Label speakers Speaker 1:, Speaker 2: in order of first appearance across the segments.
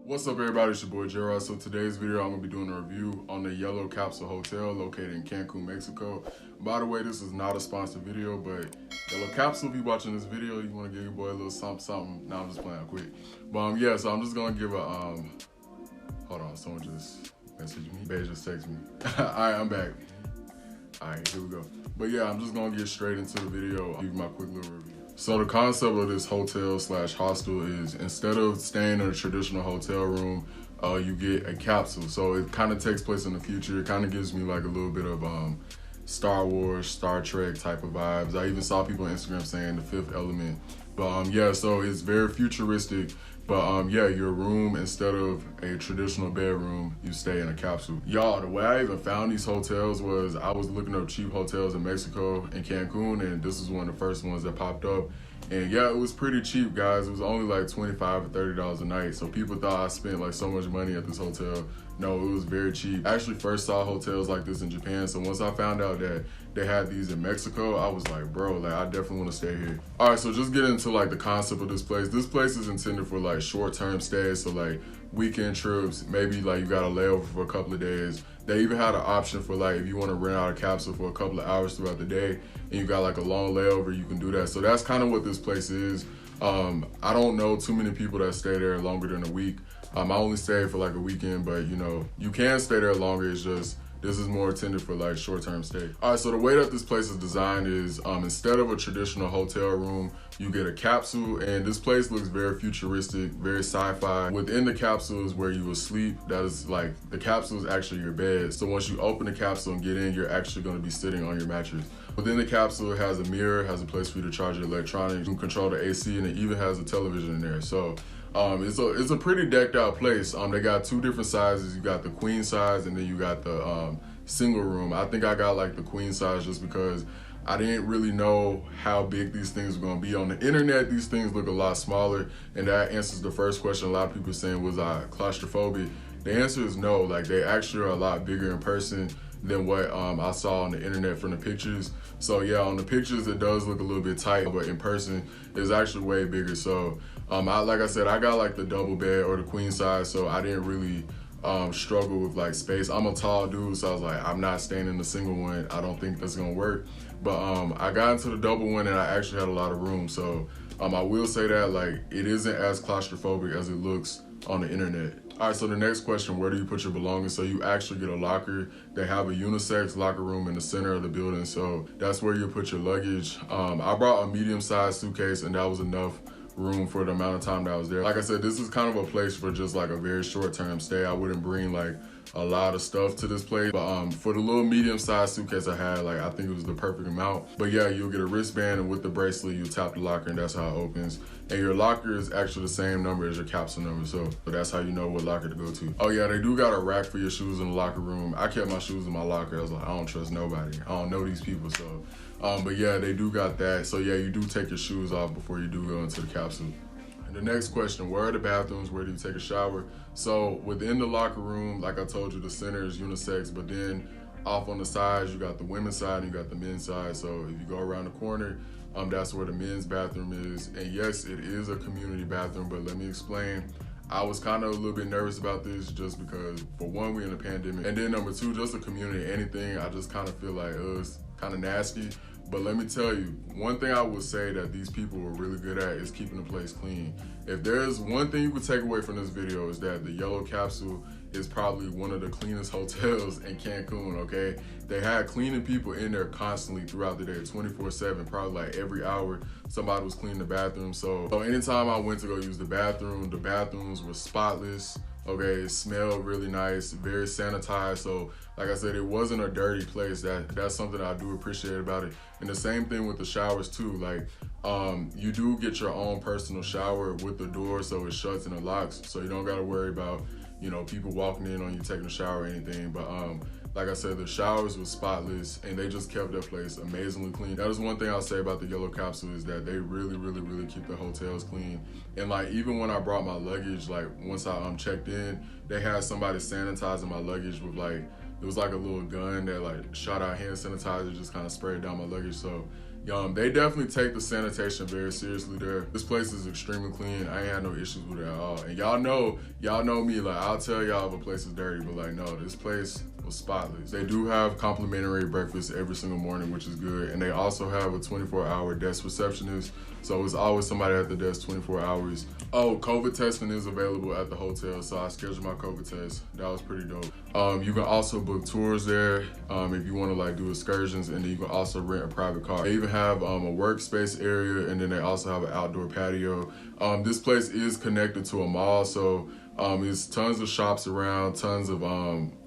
Speaker 1: What's up, everybody? It's your boy Gerard. So today's video, I'm gonna be doing a review on the Yellow Capsule Hotel located in Cancun, Mexico. By the way, this is not a sponsored video, but Yellow Capsule, if you watching this video, you want to give your boy a little something. Nah, I'm just playing quick. But yeah, so I'm just gonna give a hold on, someone just messaged me. Babe just texted me. All right, I'm back. All right, here we go. But yeah, I'm just gonna get straight into the video. I'll give you my quick little review. So the concept of this hotel slash hostel is instead of staying in a traditional hotel room, you get a capsule. So it kind of takes place in the future. It kind of gives me like a little bit of Star Wars, Star Trek type of vibes. I even saw people on Instagram saying the fifth element. But yeah, so it's very futuristic. But yeah, your room, instead of a traditional bedroom, you stay in a capsule. Y'all, the way I even found these hotels was I was looking up cheap hotels in Mexico and Cancun, and this was one of the first ones that popped up. And yeah, it was pretty cheap, guys. It was only like $25 or $30 a night. So people thought I spent like so much money at this hotel. No, it was very cheap. I actually first saw hotels like this in Japan. So once I found out that they had these in Mexico, I was like, bro, like I definitely want to stay here. All right, so just get into like the concept of this place. This place is intended for like short-term stays. So like weekend trips, maybe like you got a layover for a couple of days. They even had an option for like if you want to rent out a capsule for a couple of hours throughout the day and you got like a long layover, you can do that. So that's kind of what this place is. I don't know too many people that stay there longer than a week. I only stayed for like a weekend, but you know, you can stay there longer. It's just, this is more intended for like short-term stay. All right, so the way that this place is designed is instead of a traditional hotel room, you get a capsule, and this place looks very futuristic, very sci-fi. Within the capsule is where you will sleep. That is like, the capsule is actually your bed. So once you open the capsule and get in, you're actually gonna be sitting on your mattress. Within the capsule, it has a mirror, has a place for you to charge your electronics, you can control the AC, and it even has a television in there. So it's a pretty decked out place. They got two different sizes. You got the queen size and then you got the single room. I think I got like the queen size just because I didn't really know how big these things were gonna be. On the internet, these things look a lot smaller, and that answers the first question a lot of people saying, was I claustrophobic? The answer is no. Like, they actually are a lot bigger in person than what I saw on the internet from the pictures. So yeah, on the pictures it does look a little bit tight, but in person it's actually way bigger. So like I said, I got like the double bed or the queen size, so I didn't really struggle with like space. I'm a tall dude, so I was like, I'm not staying in the single one. I don't think that's gonna work. But I got into the double one and I actually had a lot of room. So I will say that like it isn't as claustrophobic as it looks on the internet. All right, so the next question, where do you put your belongings? So you actually get a locker. They have a unisex locker room in the center of the building, so that's where you put your luggage. I brought a medium-sized suitcase, and that was enough room for the amount of time that I was there. Like I said, this is kind of a place for just like a very short-term stay. I wouldn't bring like a lot of stuff to this place, but for the little medium-sized suitcase I had, like I think it was the perfect amount. But yeah, you'll get a wristband, and with the bracelet you tap the locker, and that's how it opens. And your locker is actually the same number as your capsule number, so that's how you know what locker to go to. Oh yeah, they do got a rack for your shoes in the locker room. I kept my shoes in my locker. I was like, I don't trust nobody. I don't know these people, so but yeah, they do got that. So yeah, you do take your shoes off before you do go into the capsule. The next question, where are the bathrooms? Where do you take a shower? So within the locker room, like I told you, the center is unisex, but then off on the sides, you got the women's side and you got the men's side. So if you go around the corner, that's where the men's bathroom is. And yes, it is a community bathroom, but let me explain. I was kind of a little bit nervous about this just because, for one, we're in a pandemic. And then number two, just a community, anything, I just kind of feel like it's kind of nasty. But let me tell you, one thing I would say that these people are really good at is keeping the place clean. If there's one thing you could take away from this video, is that the Yellow Capsule is probably one of the cleanest hotels in Cancun, okay? They had cleaning people in there constantly throughout the day, 24/7, probably like every hour somebody was cleaning the bathroom. So anytime I went to go use the bathrooms were spotless. Okay, it smelled really nice, very sanitized. So like I said, it wasn't a dirty place. That's something I do appreciate about it. And the same thing with the showers too. Like you do get your own personal shower with the door, so it shuts and it locks. So you don't gotta worry about, you know, people walking in on you taking a shower or anything. But like I said, the showers were spotless and they just kept that place amazingly clean. That is one thing I'll say about the Yellow Capsule, is that they really, really, really keep the hotels clean. And like, even when I brought my luggage, like once I checked in, they had somebody sanitizing my luggage with like, it was like a little gun that like shot out hand sanitizer, just kind of sprayed down my luggage. So They definitely take the sanitation very seriously there. This place is extremely clean. I ain't had no issues with it at all. And y'all know me, like I'll tell y'all if a place is dirty, but like no, this place was spotless. They do have complimentary breakfast every single morning, which is good. And they also have a 24-hour desk receptionist. So it's always somebody at the desk 24 hours. Oh, COVID testing is available at the hotel. So I scheduled my COVID test. That was pretty dope. You can also book tours there if you want to like do excursions, and then you can also rent a private car. They even have a workspace area, and then they also have an outdoor patio. This place is connected to a mall, so there's tons of shops around, tons of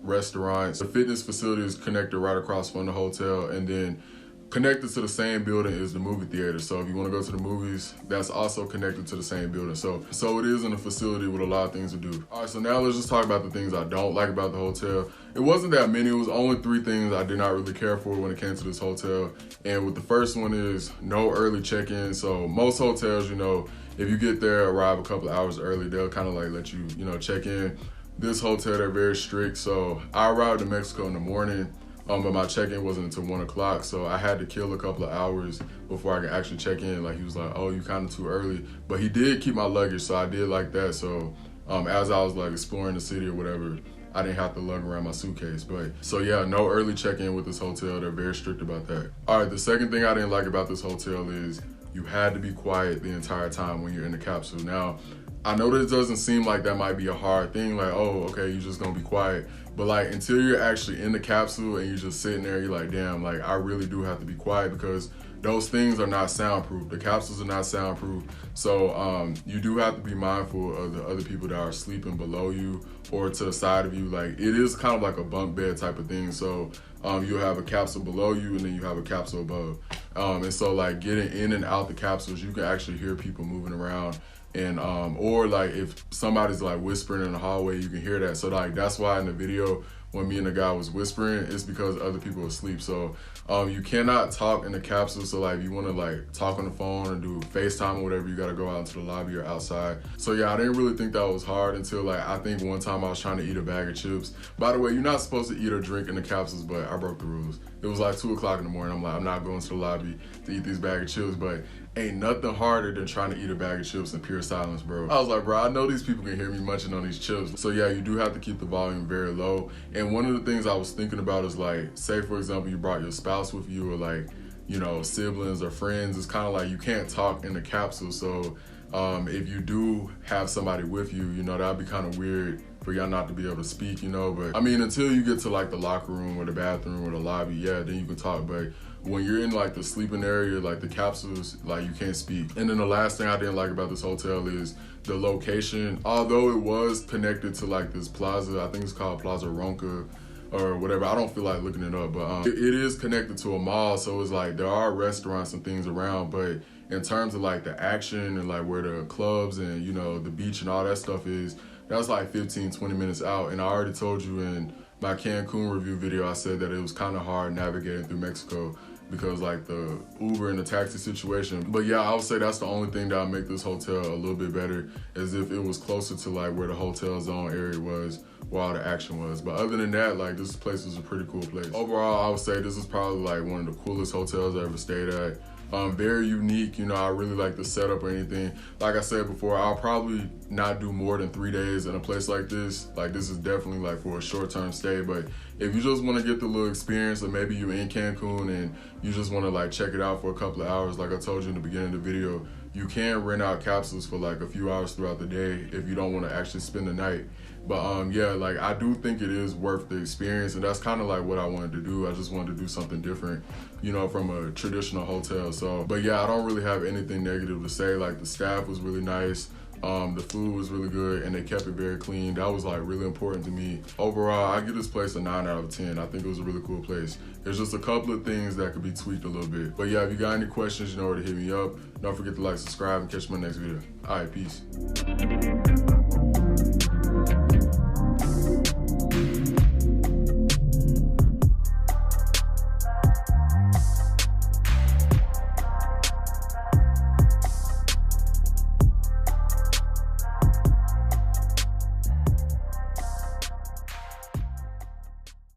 Speaker 1: restaurants. The fitness facility is connected right across from the hotel, and then connected to the same building is the movie theater. So if you want to go to the movies, that's also connected to the same building. So it is in a facility with a lot of things to do. All right, so now let's just talk about the things I don't like about the hotel. It wasn't that many. It was only 3 things I did not really care for when it came to this hotel. And with the first one is no early check-in. So most hotels, you know, if you get there, arrive a couple of hours early, they'll kind of like let you, you know, check in. This hotel, they're very strict. So I arrived in Mexico in the morning. But my check-in wasn't until 1 o'clock, so I had to kill a couple of hours before I could actually check in. Like he was like, "Oh, you kind of too early," but he did keep my luggage, so I did like that. So as I was like exploring the city or whatever, I didn't have to lug around my suitcase. But so yeah, no early check-in with this hotel. They're very strict about that. All right, the second thing I didn't like about this hotel is you had to be quiet the entire time when you're in the capsule. Now, I know that it doesn't seem like that might be a hard thing, like, oh, okay, you're just gonna be quiet. But like, until you're actually in the capsule and you're just sitting there, you're like, damn, like I really do have to be quiet because those things are not soundproof. The capsules are not soundproof. So you do have to be mindful of the other people that are sleeping below you or to the side of you. Like it is kind of like a bunk bed type of thing. So you'll have a capsule below you and then you have a capsule above. And so like getting in and out the capsules, you can actually hear people moving around. And or like if somebody's like whispering in the hallway, you can hear that. So like that's why in the video when me and the guy was whispering, it's because other people are asleep. So you cannot talk in the capsule. So like if you want to like talk on the phone or do FaceTime or whatever, you got to go out into the lobby or outside. So yeah, I didn't really think that was hard until like I think one time I was trying to eat a bag of chips. By the way, you're not supposed to eat or drink in the capsules, but I broke the rules. It was like 2 o'clock in the morning. I'm like, I'm not going to the lobby to eat these bag of chips, but ain't nothing harder than trying to eat a bag of chips in pure silence, bro. I was like, bro, I know these people can hear me munching on these chips. So yeah, you do have to keep the volume very low. And one of the things I was thinking about is like, say for example, you brought your spouse with you or like, you know, siblings or friends. It's kind of like you can't talk in the capsule. So if you do have somebody with you, you know, that'd be kind of weird for y'all not to be able to speak, you know. But I mean, until you get to like the locker room or the bathroom or the lobby, yeah, then you can talk. But when you're in like the sleeping area, like the capsules, like you can't speak. And then the last thing I didn't like about this hotel is the location. Although it was connected to like this plaza, I think it's called Plaza Ronca or whatever. I don't feel like looking it up, but it is connected to a mall. So it's like there are restaurants and things around, but in terms of like the action and like where the clubs and, you know, the beach and all that stuff is, that's like 15-20 minutes out. And I already told you in my Cancun review video, I said that it was kind of hard navigating through Mexico because like the Uber and the taxi situation. But yeah, I would say that's the only thing that would make this hotel a little bit better, as if it was closer to like where the hotel zone area was, where all the action was. But other than that, like this place is a pretty cool place. Overall, I would say this is probably like one of the coolest hotels I ever stayed at. Very unique, you know, I really like the setup or anything. Like I said before, I'll probably not do more than 3 days in a place like this. Like this is definitely like for a short-term stay, but if you just want to get the little experience, or maybe you're in Cancun and you just want to like check it out for a couple of hours, like I told you in the beginning of the video, you can rent out capsules for like a few hours throughout the day if you don't want to actually spend the night. But yeah, like I do think it is worth the experience, and that's kind of like what I wanted to do. I just wanted to do something different, you know, from a traditional hotel. So, but yeah, I don't really have anything negative to say. Like the staff was really nice. The food was really good and they kept it very clean. That was like really important to me. Overall, I give this place a 9 out of 10. I think it was a really cool place. There's just a couple of things that could be tweaked a little bit. But yeah, if you got any questions, you know where to hit me up. Don't forget to like, subscribe, and catch my next video. All right, peace.